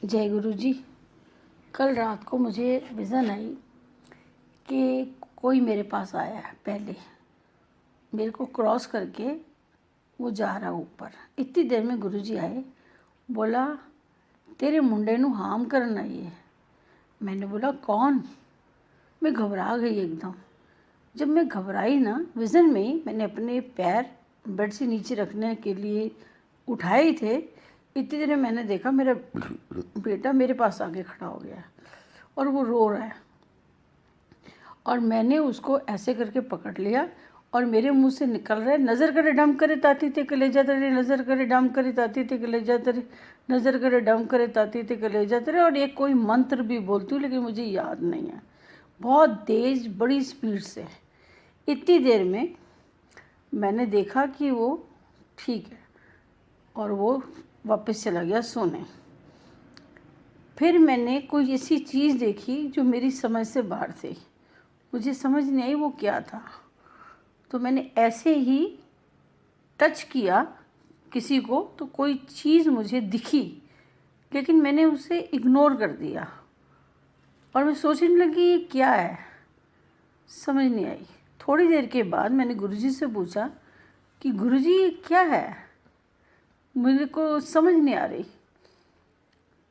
जय गुरु जी। कल रात को मुझे विज़न आई कि कोई मेरे पास आया है। पहले मेरे को क्रॉस करके वो जा रहा ऊपर। इतनी देर में गुरु जी आए, बोला तेरे मुंडे नू हार्म करन आई है। मैंने बोला कौन? मैं घबरा गई एकदम। जब मैं घबराई ना, विज़न में ही मैंने अपने पैर बेड से नीचे रखने के लिए उठाए ही थे, इतनी देर में मैंने देखा मेरा बेटा मेरे पास आके खड़ा हो गया और वो रो रहा है। और मैंने उसको ऐसे करके पकड़ लिया और मेरे मुंह से निकल रहा है, नज़र करे डम करे ताती ते कलेजा तरे, नज़र करे डम करे ताती ते कलेजा तरे, नज़र करे डम करे ताती ते कलेजा तरे। और एक कोई मंत्र भी बोलती हूँ लेकिन मुझे याद नहीं है। बहुत तेज़ बड़ी स्पीड से। इतनी देर में मैंने देखा कि वो ठीक है और वो वापस चला गया सोने। फिर मैंने कोई ऐसी चीज़ देखी जो मेरी समझ से बाहर थी। मुझे समझ नहीं आई वो क्या था। तो मैंने ऐसे ही टच किया किसी को तो कोई चीज़ मुझे दिखी, लेकिन मैंने उसे इग्नोर कर दिया और मैं सोचने लगी ये क्या है, समझ नहीं आई। थोड़ी देर के बाद मैंने गुरुजी से पूछा कि गुरुजी ये क्या है, मेरे को समझ नहीं आ रही।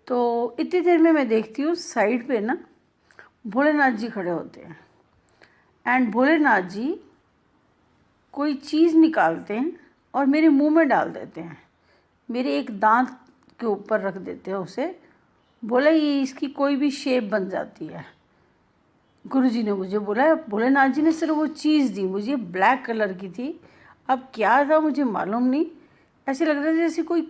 तो इतनी देर में मैं देखती हूँ साइड पे ना भोलेनाथ जी खड़े होते हैं एंड भोलेनाथ जी कोई चीज़ निकालते हैं और मेरे मुंह में डाल देते हैं। मेरे एक दांत के ऊपर रख देते हैं उसे। बोला ये इसकी कोई भी शेप बन जाती है। गुरुजी ने मुझे बोला, भोलेनाथ जी ने सिर्फ वो चीज़ दी मुझे, ब्लैक कलर की थी। अब क्या था मुझे मालूम नहीं। ऐसे लग रहा था जैसे कोई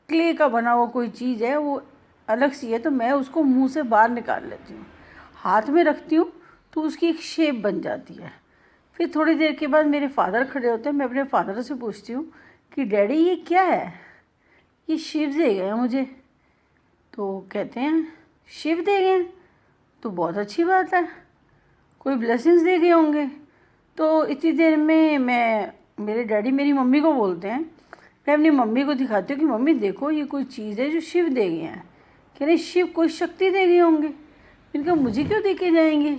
क्ले का बना हुआ कोई चीज़ है, वो अलग सी है। तो मैं उसको मुंह से बाहर निकाल लेती हूँ, हाथ में रखती हूँ तो उसकी एक शेप बन जाती है। फिर थोड़ी देर के बाद मेरे फादर खड़े होते हैं। मैं अपने फादर से पूछती हूँ कि डैडी ये क्या है? ये शिव दे गए मुझे। तो कहते हैं शिव दे गए तो बहुत अच्छी बात है, कोई ब्लेसिंग्स दे गए होंगे। तो इतनी देर में मेरे डैडी मेरी मम्मी को बोलते हैं। मैं अपनी मम्मी को दिखाती हूँ कि मम्मी देखो ये कोई चीज़ है जो शिव दे गए हैं। कह रहे शिव कोई शक्ति दे गए होंगे। मैंने कहा मुझे क्यों दे के जाएंगे,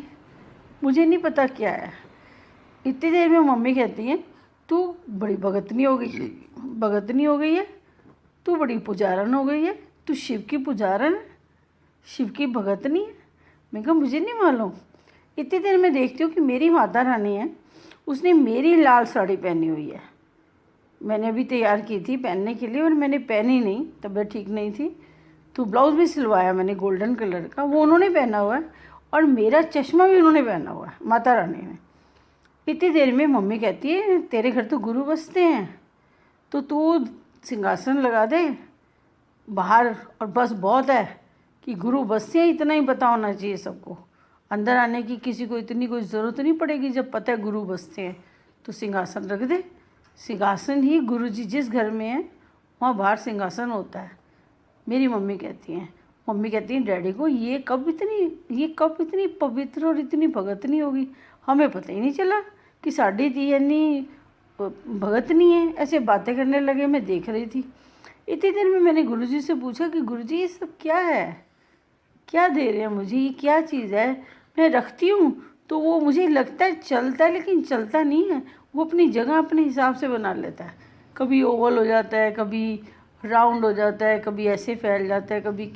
मुझे नहीं पता क्या है। इतनी देर में मम्मी कहती है तू बड़ी भगतनी हो गई है, तू बड़ी पुजारन हो गई है, तू शिव की पुजारन है, शिव की भगतनी है। मैं कहा मुझे नहीं मालूम। इतनी देर में देखती हूँ कि मेरी माता रानी है, उसने मेरी लाल साड़ी पहनी हुई है। मैंने अभी तैयार की थी पहनने के लिए और मैंने पहनी नहीं, तबीयत ठीक नहीं थी। तो ब्लाउज़ भी सिलवाया मैंने गोल्डन कलर का, वो उन्होंने पहना हुआ है और मेरा चश्मा भी उन्होंने पहना हुआ है, माता रानी ने। इतनी देर में मम्मी कहती है तेरे घर तो गुरु बसते हैं, तो तू सिंहासन लगा दे बाहर और बस बहुत है कि गुरु बसते हैं, इतना ही पता होना चाहिए सबको। अंदर आने की किसी को इतनी कोई ज़रूरत नहीं पड़ेगी। जब पता है गुरु बसते हैं तो सिंहासन रख दे। सिंहासन ही गुरु जी जिस घर में है वहाँ बाहर सिंहासन होता है, मेरी मम्मी कहती हैं डैडी को ये कब इतनी पवित्र और इतनी भगतनी होगी, हमें पता ही नहीं चला कि साड़ी थी यानी भगत नहीं है। ऐसे बातें करने लगे, मैं देख रही थी। इतनी देर में मैंने गुरुजी से पूछा कि गुरुजी ये सब क्या है, क्या दे रहे हैं मुझे, ये क्या चीज़ है? मैं रखती हूँ तो वो मुझे लगता है चलता है, लेकिन चलता नहीं है। वो अपनी जगह अपने हिसाब से बना लेता है। कभी ओवल हो जाता है, कभी राउंड हो जाता है, कभी ऐसे फैल जाता है, कभी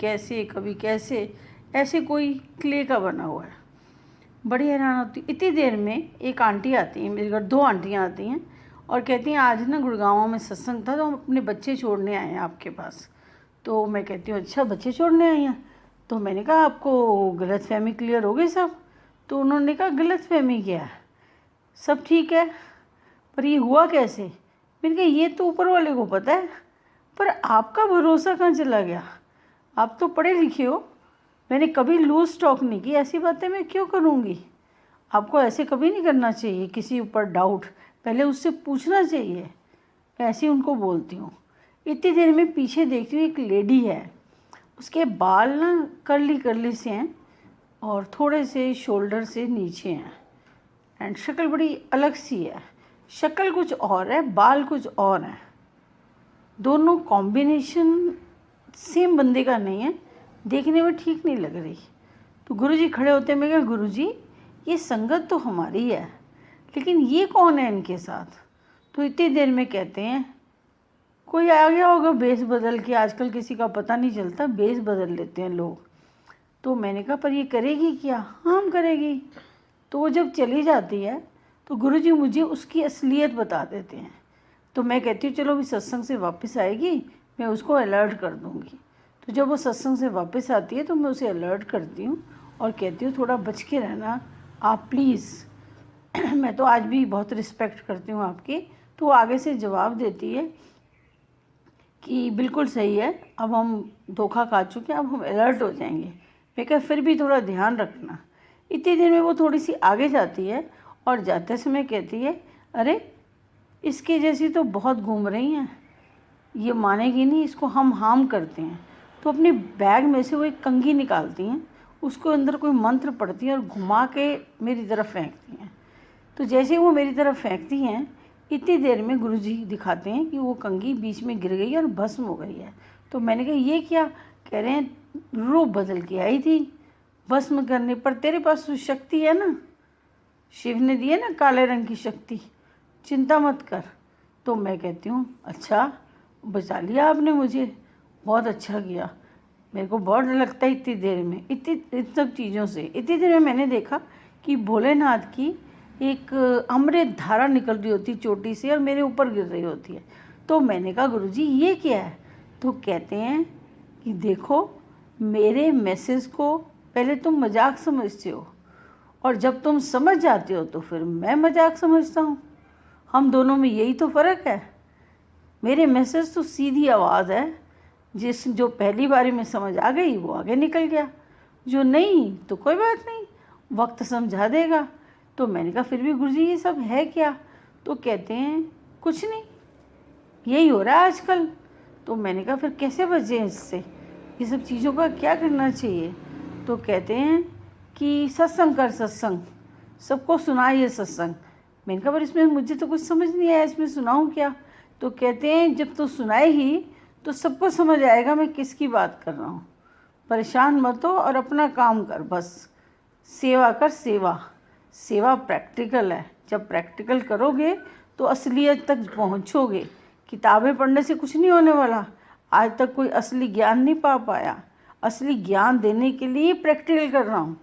कैसे ऐसे कोई क्ले का बना हुआ है। बड़ी हैरान होती। इतनी देर में एक आंटी आती है मेरे घर, दो आंटियाँ आती हैं और कहती हैं आज ना गुड़गांव में सत्संग था तो हम अपने बच्चे छोड़ने आए हैं आपके पास। तो मैं कहती हूँ अच्छा बच्चे छोड़ने आई हैं। तो मैंने कहा आपको गलतफहमी क्लियर हो गई सब? तो उन्होंने कहा गलतफहमी क्या है, सब ठीक है, पर ये हुआ कैसे? मैंने कहा ये तो ऊपर वाले को पता है, पर आपका भरोसा कहाँ चला गया? आप तो पढ़े लिखे हो। मैंने कभी लूज़ टॉक नहीं की, ऐसी बातें मैं क्यों करूँगी? आपको ऐसे कभी नहीं करना चाहिए, किसी ऊपर डाउट पहले उससे पूछना चाहिए। मैं ऐसे ही उनको बोलती हूँ। इतनी देर में पीछे देखती हूँ एक लेडी है, उसके बाल ना कर्ली से हैं और थोड़े से शोल्डर से नीचे हैं एंड शक्ल बड़ी अलग सी है। शक्ल कुछ और है, बाल कुछ और हैं। दोनों कॉम्बिनेशन सेम बंदे का नहीं है, देखने में ठीक नहीं लग रही। तो गुरुजी खड़े होते, मैं कहा गुरुजी ये संगत तो हमारी है, लेकिन ये कौन है इनके साथ? तो इतनी देर में कहते हैं कोई आ गया होगा बेस बदल के, आजकल किसी का पता नहीं चलता, बेस बदल लेते हैं लोग। तो मैंने कहा पर ये करेगी क्या? हाँ करेगी। तो वो जब चली जाती है तो गुरुजी मुझे उसकी असलियत बता देते हैं। तो मैं कहती हूँ चलो अभी सत्संग से वापस आएगी, मैं उसको अलर्ट कर दूँगी। तो जब वो सत्संग से वापस आती है तो मैं उसे अलर्ट करती हूँ और कहती हूँ थोड़ा बच के रहना आप प्लीज़। मैं तो आज भी बहुत रिस्पेक्ट करती हूँ आपकी। तो वो आगे से जवाब देती है कि बिल्कुल सही है, अब हम धोखा खा चुके हैं, अब हम अलर्ट हो जाएंगे। मैं कहा फिर भी थोड़ा ध्यान रखना। इतनी देर में वो थोड़ी सी आगे जाती है और जाते समय कहती है अरे इसके जैसी तो बहुत घूम रही हैं, ये मानेगी नहीं, इसको हम हार्म करते हैं। तो अपने बैग में से वो एक कंघी निकालती हैं, उसको अंदर कोई मंत्र पढ़ती हैं और घुमा के मेरी तरफ फेंकती हैं। तो जैसे वो मेरी तरफ फेंकती हैं इतनी देर में गुरुजी दिखाते हैं कि वो कंघी बीच में गिर गई और भस्म हो गई है। तो मैंने कहा ये क्या? कह रहे हैं रूप बदल के आई थी भस्म करने पर, तेरे पास तो शक्ति है ना, शिव ने दी है ना काले रंग की शक्ति, चिंता मत कर। तो मैं कहती हूँ अच्छा बचा लिया आपने मुझे, बहुत अच्छा किया। मेरे को बहुत डर लगता है इतनी देर में, इन सब चीज़ों से। इतनी देर में मैंने देखा कि भोलेनाथ की एक अमृत धारा निकल रही होती चोटी से और मेरे ऊपर गिर रही होती है। तो मैंने कहा गुरुजी ये क्या है? तो कहते हैं कि देखो मेरे मैसेज को पहले तुम मजाक समझते हो और जब तुम समझ जाते हो तो फिर मैं मजाक समझता हूँ। हम दोनों में यही तो फ़र्क है। मेरे मैसेज तो सीधी आवाज़ है, जो पहली बारी में समझ आ गई वो आगे निकल गया, जो नहीं तो कोई बात नहीं, वक्त समझा देगा। तो मैंने कहा फिर भी गुरुजी ये सब है क्या? तो कहते हैं कुछ नहीं, यही हो रहा है आजकल। तो मैंने कहा फिर कैसे बचें इससे, ये सब चीज़ों का क्या करना चाहिए? तो कहते हैं कि सत्संग कर, सत्संग सबको सुनाइए सत्संग। मैंने कहा पर इसमें मुझे तो कुछ समझ नहीं आया, इसमें सुनाऊँ क्या? तो कहते हैं जब तो सुनाए ही तो सबको समझ आएगा मैं किसकी बात कर रहा हूँ। परेशान मत हो और अपना काम कर, बस सेवा कर। सेवा प्रैक्टिकल है, जब प्रैक्टिकल करोगे तो असलियत तक पहुँचोगे। किताबें पढ़ने से कुछ नहीं होने वाला। आज तक कोई असली ज्ञान नहीं पा पाया, असली ज्ञान देने के लिए प्रैक्टिकल कर रहा हूँ।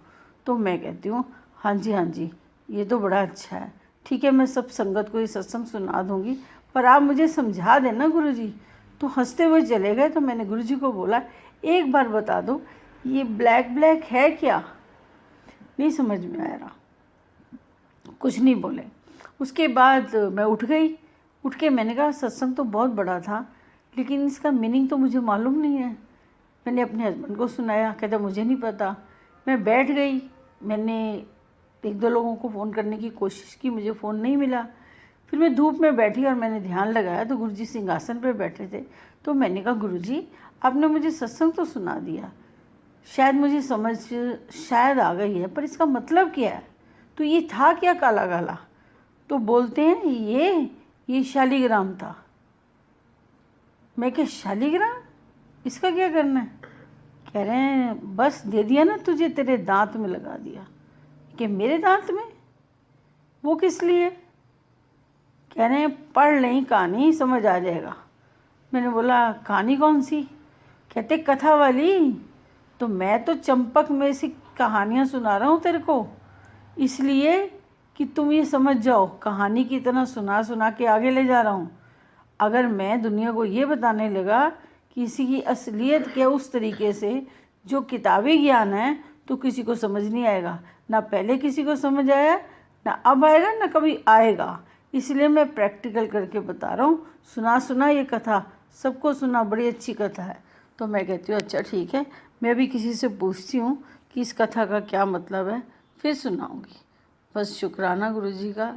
तो मैं कहती हूँ हाँ जी ये तो बड़ा अच्छा है, ठीक है मैं सब संगत को ये सत्संग सुना दूँगी, पर आप मुझे समझा देना गुरुजी। तो हंसते हुए चले गए। तो मैंने गुरुजी को बोला एक बार बता दो ये ब्लैक ब्लैक है क्या? नहीं समझ में आ रहा, कुछ नहीं बोले। उसके बाद मैं उठ गई। उठ के मैंने कहा सत्संग तो बहुत बड़ा था लेकिन इसका मीनिंग तो मुझे मालूम नहीं है। मैंने अपने हस्बैंड को सुनाया, कहता मुझे नहीं पता। मैं बैठ गई, मैंने एक दो लोगों को फ़ोन करने की कोशिश की, मुझे फ़ोन नहीं मिला। फिर मैं धूप में बैठी और मैंने ध्यान लगाया तो गुरुजी सिंहासन पर बैठे थे। तो मैंने कहा गुरुजी आपने मुझे सत्संग तो सुना दिया, शायद मुझे समझ शायद आ गई है, पर इसका मतलब क्या है? तो ये था क्या काला काला? तो बोलते हैं ये शालिग्राम था। मैं क्या शालिग्राम, इसका क्या करना है? कह रहे हैं बस दे दिया ना तुझे, तेरे दांत में लगा दिया। कि मेरे दांत में? वो किस लिए? कह रहे हैं पढ़ लें कहानी समझ आ जाएगा। मैंने बोला कहानी कौन सी? कहते कथा वाली। तो मैं तो चंपक में से कहानियाँ सुना रहा हूँ तेरे को, इसलिए कि तुम ये समझ जाओ, कहानी की तरह सुना सुना के आगे ले जा रहा हूँ। अगर मैं दुनिया को ये बताने लगा कि किसी की असलियत क्या उस तरीके से जो किताबी ज्ञान है, तो किसी को समझ नहीं आएगा। ना पहले किसी को समझ आया, ना अब आएगा, ना कभी आएगा। इसलिए मैं प्रैक्टिकल करके बता रहा हूँ। सुना ये कथा सबको सुना, बड़ी अच्छी कथा है। तो मैं कहती हूँ अच्छा ठीक है, मैं भी किसी से पूछती हूँ कि इस कथा का क्या मतलब है, फिर सुनाऊँगी। बस शुक्राना गुरुजी का।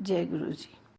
जय गुरुजी।